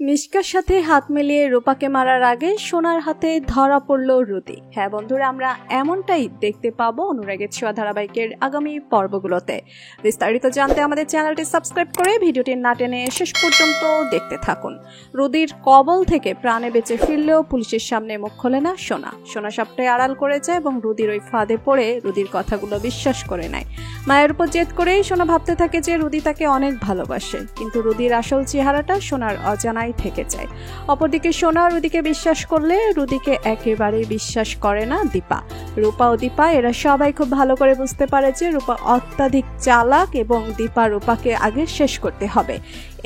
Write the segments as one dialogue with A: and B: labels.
A: মিশকার সাথে হাত মিলিয়ে রূপাকে মারার আগে সোনার হাতে ধরা পড়ল রুদি। হ্যাঁ বন্ধুরা, আমরা এমনটাই দেখতে পাবো অনুরাগের ছোঁয়া ধারাবাহিকের আগামী পর্বগুলোতে। বিস্তারিত জানতে আমাদের চ্যানেলটি সাবস্ক্রাইব করে ভিডিওটি না টেনে শেষ পর্যন্ত দেখতে থাকুন। রুদির কবল থেকে প্রাণে বেঁচে ফিরলেও পুলিশের সামনে মুখ খোলে না সোনা। সোনা সবটাই আড়াল করে যায় এবং রুদির ওই ফাঁদে পড়ে রুদির কথাগুলো বিশ্বাস করে নেয়। মায়ের উপর জেদ করেই সোনা ভাবতে থাকে যে রুদি তাকে অনেক ভালোবাসে, কিন্তু রুদির আসল চেহারাটা সোনার অজানাই থেকে যায়। অপরদিকে সোনা রুদিকে বিশ্বাস করলে রুদিকে একেবারেই বিশ্বাস করে না দীপা। রূপা ও দীপা এরা সবাই খুব ভালো করে বুঝতে পারে যে রূপা অত্যাধিক চালাক এবং দীপা রূপাকে আগে শেষ করতে হবে।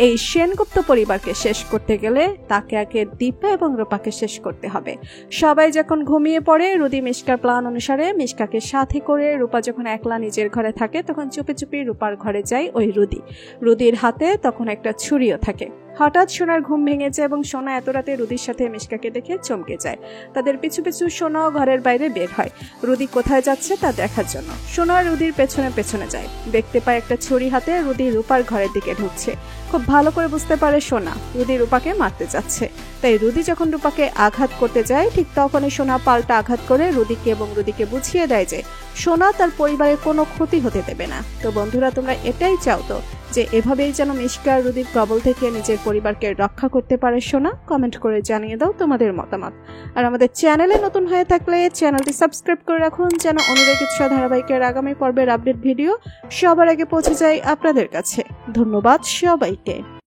A: এই সেনগুপ্ত পরিবারকে শেষ করতে গেলে তাকে আগে দীপা এবং রূপাকে শেষ করতে হবে। সবাই যখন ঘুমিয়ে পড়ে রুদি মিশকার প্ল্যান অনুসারে মিশকাকে সাথে করে রূপা যখন একলা নিজের ঘরে থাকে তখন চুপি চুপি রূপার ঘরে যায় ওই রুদি। রুদির হাতে তখন একটা ছুরিও থাকে। হঠাৎ সোনার ঘুম ভেঙেছে এবং সোনা এত রাতে রুদির সাথে মিশকাকে দেখে চমকে যায়। তাদের পিছু পিছু সোনাও ঘরের বাইরে বের হয় রুদি কোথায় যাচ্ছে তা দেখার জন্য। সোনা রুদির পেছনে পেছনে যায়, দেখতে পায় একটা ছুরি হাতে রুদি রূপার ঘরের দিকে ঢুকছে। খুব ভালো করে বুঝতে পারে সোনা রুদি রূপাকে মারতে যাচ্ছে, তাই রুদি যখন রূপাকে আঘাত করতে যায় ঠিক তখনই সোনা পাল্টা আঘাত করে রুদিকে এবং রুদিকে বুঝিয়ে দেয় যে সোনা তার পরিবারের কোনো ক্ষতি হতে দেবে না। তো বন্ধুরা, তোমরা এটাই চাও তো যে এভাবেই যেন মিশকা রুদির কবল থেকে নিজের পরিবারকে রক্ষা করতে পারে সোনা? কমেন্ট করে জানিয়ে দাও তোমাদের মতামত। আর আমাদের চ্যানেলে নতুন হয়ে থাকলে চ্যানেলটি সাবস্ক্রাইব করে রাখুন যেন অনুরাগের ছোঁয়া ধারাবাহিকের আগামী পর্বের আপডেট ভিডিও সবার আগে পৌঁছে যায় আপনাদের কাছে। ধন্যবাদ সবাইকে।